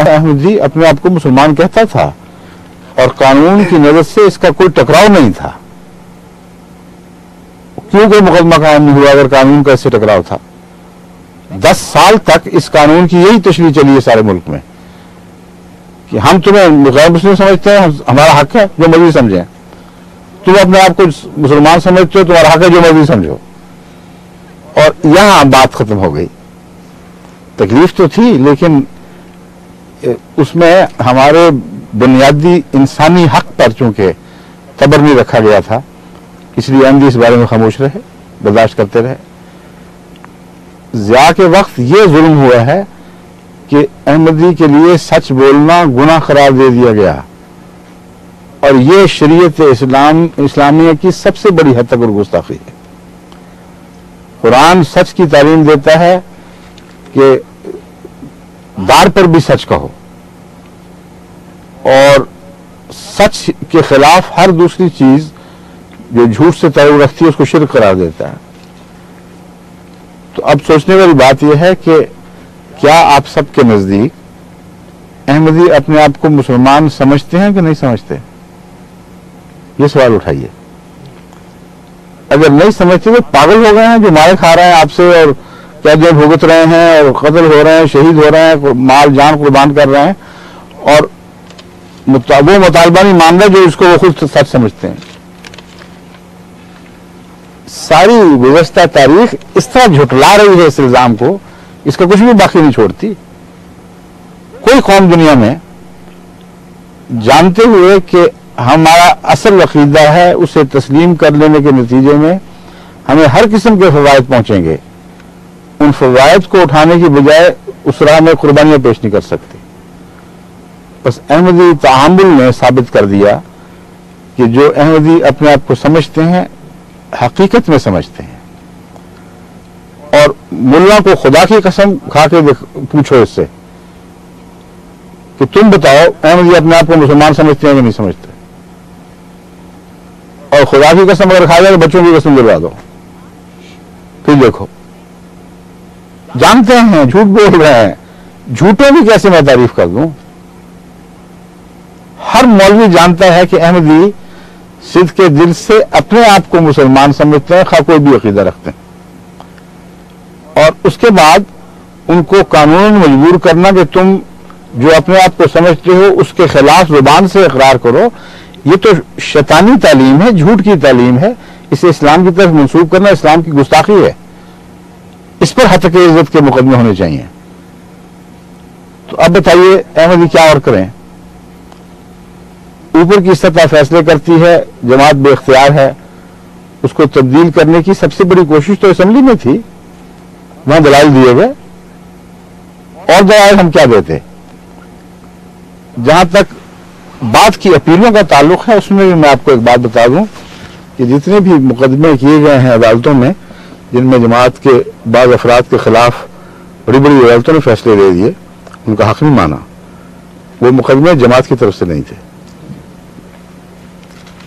احمدی اپنے آپ کو مسلمان کہتا تھا اور قانون کی نظر سے اس کا کوئی ٹکراؤ نہیں تھا. کیوں کوئی مقدمہ قائم نہیں ہوا اگر قانون کا اس سے ٹکراؤ تھا؟ 10 سال تک اس قانون کی یہی تشریح چلی ہے سارے ملک میں کہ ہم تمہیں غیر مسلم سمجھتے ہیں، ہمارا حق ہے جو مرضی سمجھیں. تم اپنے آپ کو مسلمان سمجھتے ہو، تمہارا حق ہے جو مرضی سمجھو. اور یہاں بات ختم ہو گئی. تکلیف تو تھی لیکن اس میں ہمارے بنیادی انسانی حق پر چونکہ صبر نہیں رکھا گیا تھا، اس لیے احمدی اس بارے میں خاموش رہے، برداشت کرتے رہے. ضیاء کے وقت یہ ظلم ہوا ہے کہ احمدی کے لیے سچ بولنا گناہ قرار دے دیا گیا، اور یہ شریعت اسلامیہ کی سب سے بڑی حد تک گستاخی ہے. قرآن سچ کی تعلیم دیتا ہے کہ دار پر بھی سچ کہو، اور سچ کے خلاف ہر دوسری چیز جو جھوٹ سے تعلق رکھتی ہے اس کو شرک قرار دیتا ہے. تو اب سوچنے والی بات یہ ہے کہ کیا آپ سب کے نزدیک احمدی اپنے آپ کو مسلمان سمجھتے ہیں کہ نہیں سمجھتے؟ یہ سوال اٹھائیے. اگر نہیں سمجھتے تو پاگل ہو گئے ہیں جو مارے کھا رہے ہیں آپ سے اور قیدیں بھگت رہے ہیں اور قتل ہو رہے ہیں، شہید ہو رہے ہیں، مال جان قربان کر رہے ہیں، اور وہ مطالبہ نہیں مان رہے جو اس کو وہ خود سچ سمجھتے ہیں. ساری گزشتہ تاریخ اس طرح جھٹلا رہی ہے اس الزام کو، اس کا کچھ بھی باقی نہیں چھوڑتی. کوئی قوم دنیا میں جانتے ہوئے کہ ہمارا اصل عقیدہ ہے اسے تسلیم کر لینے کے نتیجے میں ہمیں ہر قسم کے فوائد پہنچیں گے، ان فوائد کو اٹھانے کی بجائے اس راہ میں قربانیاں پیش نہیں کر سکتی. بس احمدی تعامل نے ثابت کر دیا کہ جو احمدی اپنے آپ کو سمجھتے ہیں حقیقت میں سمجھتے ہیں. اور ملا کو خدا کی قسم کھا کے پوچھو اس سے کہ تم بتاؤ احمدی اپنے آپ کو مسلمان سمجھتے ہیں کہ نہیں سمجھتے، اور خدا کی قسم اگر کھا جائے تو بچوں کی قسم دلوا دو، پھر دیکھو. جانتے ہیں جھوٹ بول رہے ہیں، جھوٹوں کی کیسے میں تعریف کر دوں؟ ہر مولوی جانتا ہے کہ احمدی صدق کے دل سے اپنے آپ کو مسلمان سمجھتے ہیں، خواہ کوئی بھی عقیدہ رکھتے ہیں. اور اس کے بعد ان کو قانون مجبور کرنا کہ تم جو اپنے آپ کو سمجھتے ہو اس کے خلاف زبان سے اقرار کرو، یہ تو شیطانی تعلیم ہے، جھوٹ کی تعلیم ہے. اسے اسلام کی طرف منسوب کرنا اسلام کی گستاخی ہے. اس پر حتک عزت کے مقدمے ہونے چاہیے. تو اب بتائیے احمدی کیا اور کریں؟ اوپر کی سطح فیصلے کرتی ہے، جماعت بے اختیار ہے. اس کو تبدیل کرنے کی سب سے بڑی کوشش تو اسمبلی میں تھی، وہاں دلائل دیے گئے، اور دلائل ہم کیا دیتے. جہاں تک بات کی اپیلوں کا تعلق ہے اس میں بھی میں آپ کو ایک بات بتا دوں کہ جتنے بھی مقدمے کیے گئے ہیں عدالتوں میں جن میں جماعت کے بعض افراد کے خلاف بڑی بڑی عدالتوں نے فیصلے دے دیے، ان کا حق نہیں مانا، وہ مقدمے جماعت کی طرف سے نہیں تھے.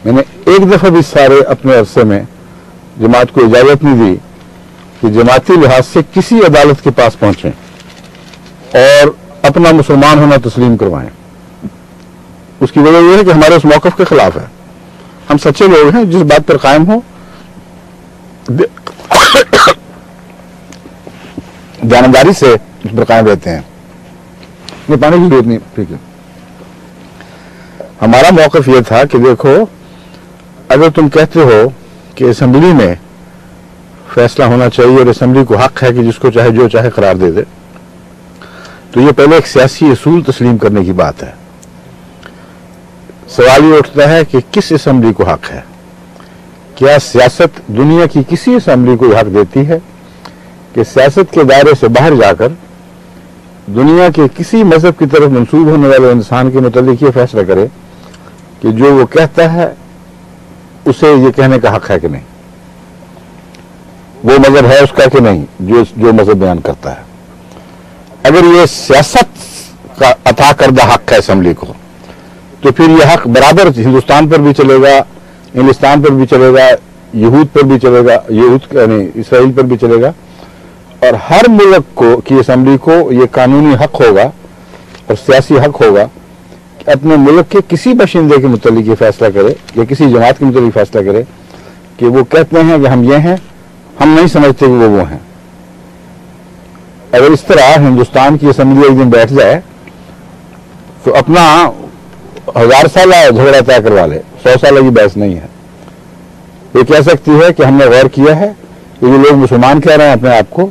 میں نے ایک دفعہ بھی سارے اپنے عرصے میں جماعت کو اجازت نہیں دی کہ جماعتی لحاظ سے کسی عدالت کے پاس پہنچیں اور اپنا مسلمان ہونا تسلیم کروائیں. اس کی وجہ یہ ہے کہ ہمارے اس موقف کے خلاف ہے. ہم سچے لوگ ہیں، جس بات پر قائم ہو دیانتداری سے اس پر قائم رہتے ہیں. یہ پانے کی ضرورت نہیں. ٹھیک ہے، ہمارا موقف یہ تھا کہ دیکھو اگر تم کہتے ہو کہ اسمبلی میں فیصلہ ہونا چاہیے اور اسمبلی کو حق ہے کہ جس کو چاہے جو چاہے قرار دے دے، تو یہ پہلے ایک سیاسی اصول تسلیم کرنے کی بات ہے. سوال یہ اٹھتا ہے کہ کس اسمبلی کو حق ہے؟ کیا سیاست دنیا کی کسی اسمبلی کو حق دیتی ہے کہ سیاست کے دائرے سے باہر جا کر دنیا کے کسی مذہب کی طرف منسوب ہونے والے انسان کے متعلق یہ فیصلہ کرے کہ جو وہ کہتا ہے اسے یہ کہنے کا حق ہے کہ نہیں، وہ مذہب ہے اس کا کہ نہیں جو مذہب بیان کرتا ہے؟ اگر یہ سیاست کا عطا کردہ حق ہے اسمبلی کو، تو پھر یہ حق برابر ہندوستان پر بھی چلے گا، انگلستان پر بھی چلے گا، یہود پر بھی چلے گا، یعنی اسرائیل پر بھی چلے گا، اور ہر ملک کی اسمبلی کو یہ قانونی حق ہوگا اور سیاسی حق ہوگا کہ اپنے ملک کے کسی باشندے کے متعلق یہ فیصلہ کرے یا کسی جماعت کے متعلق فیصلہ کرے کہ وہ کہتے ہیں کہ ہم یہ ہیں، ہم نہیں سمجھتے کہ وہ ہیں۔ اگر اس طرح ہندوستان کی اسمبلی ایک دن بیٹھ جائے تو اپنا 1000 سالہ جھگڑا طے کروا لے، 100 سالہ کی بحث نہیں ہے۔ یہ کہہ سکتی ہے کہ ہم نے غور کیا ہے کہ جو لوگ مسلمان کہہ رہے ہیں اپنے آپ کو،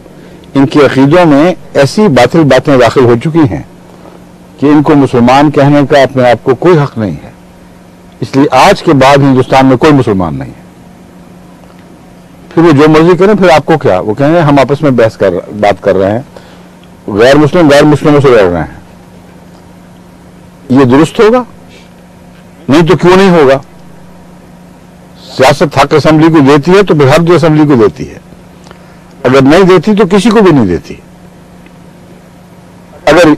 ان کے عقیدوں میں ایسی باطل باتیں داخل ہو چکی ہیں کہ ان کو مسلمان کہنے کا اپنے آپ کو کوئی حق نہیں ہے، اس لیے آج کے بعد ہندوستان میں کوئی مسلمان نہیں ہے۔ پھر وہ جو مرضی کریں، پھر آپ کو کیا، وہ کہیں گے ہم آپس میں بات کر رہے ہیں، غیر مسلموں سے لڑ رہے ہیں۔ یہ درست ہوگا؟ نہیں تو کیوں نہیں ہوگا؟ سیاست حق اسمبلی کو دیتی ہے تو پھر ہر جو اسمبلی کو دیتی ہے، اگر نہیں دیتی تو کسی کو بھی نہیں دیتی۔ اگر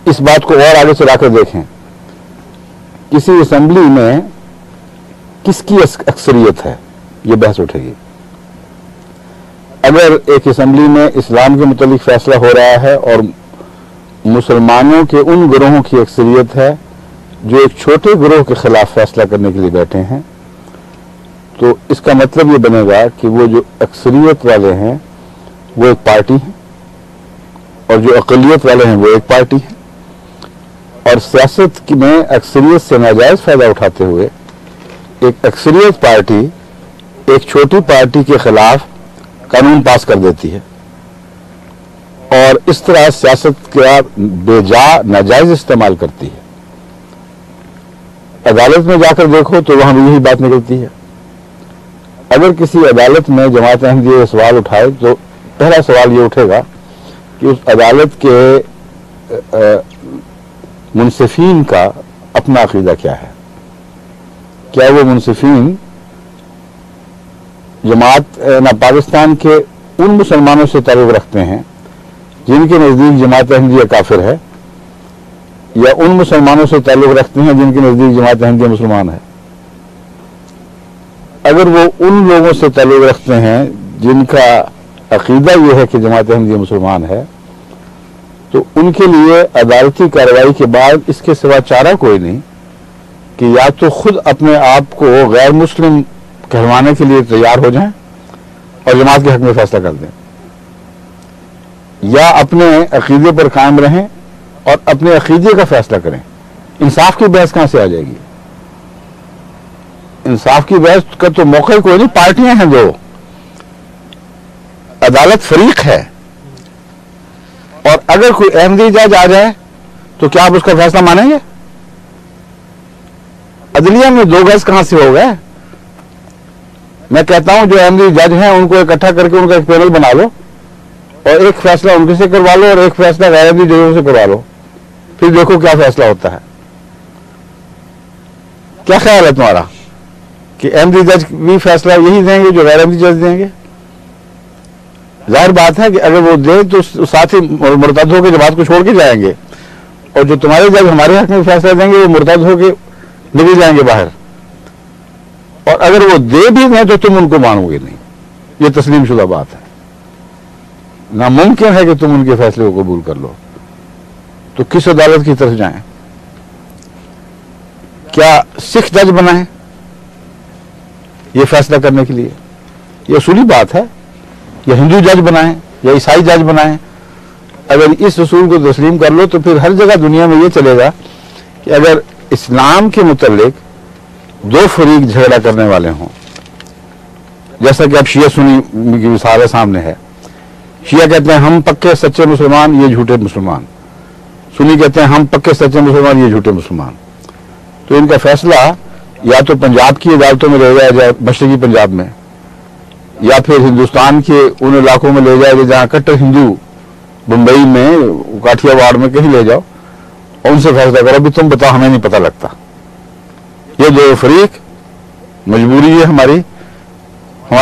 اس بات کو اور آگے چلا کر دیکھیں، کسی اسمبلی میں کس کی اکثریت ہے، یہ بحث اٹھے گی۔ اگر ایک اسمبلی میں اسلام کے متعلق فیصلہ ہو رہا ہے اور مسلمانوں کے ان گروہوں کی اکثریت ہے جو ایک چھوٹے گروہ کے خلاف فیصلہ کرنے کے لیے بیٹھے ہیں، تو اس کا مطلب یہ بنے گا کہ وہ جو اکثریت والے ہیں وہ ایک پارٹی ہیں اور جو اقلیت والے ہیں وہ ایک پارٹی ہیں، اور سیاست میں اکثریت سے ناجائز فائدہ اٹھاتے ہوئے ایک اکثریت پارٹی ایک چھوٹی پارٹی کے خلاف قانون پاس کر دیتی ہے، اور اس طرح سیاست کا بے جا ناجائز استعمال کرتی ہے۔ عدالت میں جا کر دیکھو تو وہاں بھی یہی بات نکلتی ہے۔ اگر کسی عدالت میں جماعت احمدیہ یہ سوال اٹھائے تو پہلا سوال یہ اٹھے گا کہ اس عدالت کے منصفین کا اپنا عقیدہ کیا ہے، کیا وہ منصفین جماعت پاکستان کے ان مسلمانوں سے تعلق رکھتے ہیں جن کے نزدیک جماعت احمدیہ کافر ہے، یا ان مسلمانوں سے تعلق رکھتے ہیں جن کے نزدیک جماعت احمدیہ مسلمان ہے۔ اگر وہ ان لوگوں سے تعلق رکھتے ہیں جن کا عقیدہ یہ ہے کہ جماعت احمدیہ مسلمان ہے، تو ان کے لیے عدالتی کارروائی کے بعد اس کے سوا چارہ کوئی نہیں کہ یا تو خود اپنے آپ کو غیر مسلم کہلوانے کے لیے تیار ہو جائیں اور جماعت کے حق میں فیصلہ کر دیں، یا اپنے عقیدے پر قائم رہیں اور اپنے عقیدے کا فیصلہ کریں۔ انصاف کی بحث کہاں سے آ جائے گی؟ انصاف کی بحث کا تو موقع ہی کوئی نہیں، پارٹیاں ہیں دو، عدالت فریق ہے، اور اگر کوئی احمدی جج آ جائے تو کیا آپ اس کا فیصلہ مانیں گے؟ عدلیہ میں 2 گز کہاں سے ہو گئے؟ میں کہتا ہوں جو احمدی جج ہیں ان کو اکٹھا کر کے ان کا ایک پینل بنا لو اور ایک فیصلہ ان کے سے کروا لو اور ایک فیصلہ غیر احمدی ججوں سے کروا لو، پھر دیکھو کیا فیصلہ ہوتا ہے۔ کیا خیال ہے تمہارا کہ احمدی جج بھی فیصلہ یہی دیں گے جو غیر احمدی جج دیں گے؟ ظاہر بات ہے کہ اگر وہ دیں تو ساتھ ہی مرتد ہو کے جماعت کو چھوڑ کے جائیں گے، اور جو تمہارے جج ہمارے حق میں فیصلہ دیں گے وہ مرتد ہو کے نکل جائیں گے باہر، اور اگر وہ دے بھی دیں تو تم ان کو مانو گے نہیں۔ یہ تسلیم شدہ بات ہے، ناممکن ہے کہ تم ان کے فیصلے کو قبول کر لو۔ تو کس عدالت کی طرف جائیں؟ کیا سکھ جج بنائیں یہ فیصلہ کرنے کے لیے؟ یہ اصولی بات ہے۔ یا ہندو جج بنائیں یا عیسائی جج بنائیں؟ اگر اس اصول کو تسلیم کر لو تو پھر ہر جگہ دنیا میں یہ چلے گا کہ اگر اسلام کے متعلق 2 فریق جھگڑا کرنے والے ہوں، جیسا کہ اب شیعہ سنی کی مثال سامنے ہے، شیعہ کہتے ہیں ہم پکے سچے مسلمان، یہ جھوٹے مسلمان، سنی کہتے ہیں ہم پکے سچے مسلمان، یہ جھوٹے مسلمان، تو ان کا فیصلہ یا تو پنجاب کی عدالتوں میں لے جایا جائے، مشرقی پنجاب میں، یا پھر ہندوستان کے ان علاقوں میں لے جائے جہاں کٹر ہندو، بمبئی میں، کاٹھیا واڑ میں کہیں لے جاؤ اور ان سے فیصلہ کرو بھی تم بتاؤ، ہمیں نہیں پتہ لگتا۔ یہ 2 فریق مجبوری ہے ہمارے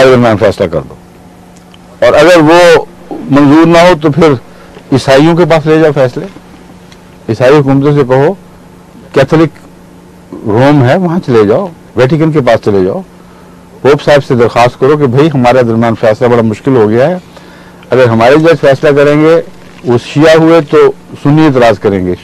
درمیان فیصلہ کر دو، اور اگر وہ منظور نہ ہو تو پھر عیسائیوں کے پاس لے جاؤ فیصلے، عیسائی حکومتوں سے کہو، کیتھولک روم ہے وہاں چلے جاؤ، ویٹیکن کے پاس چلے جاؤ، پوپ صاحب سے درخواست کرو کہ بھئی ہمارے درمیان فیصلہ بڑا مشکل ہو گیا ہے، اگر ہمارے جج فیصلہ کریں گے وہ شیعہ ہوئے تو سنی اعتراض کریں گے.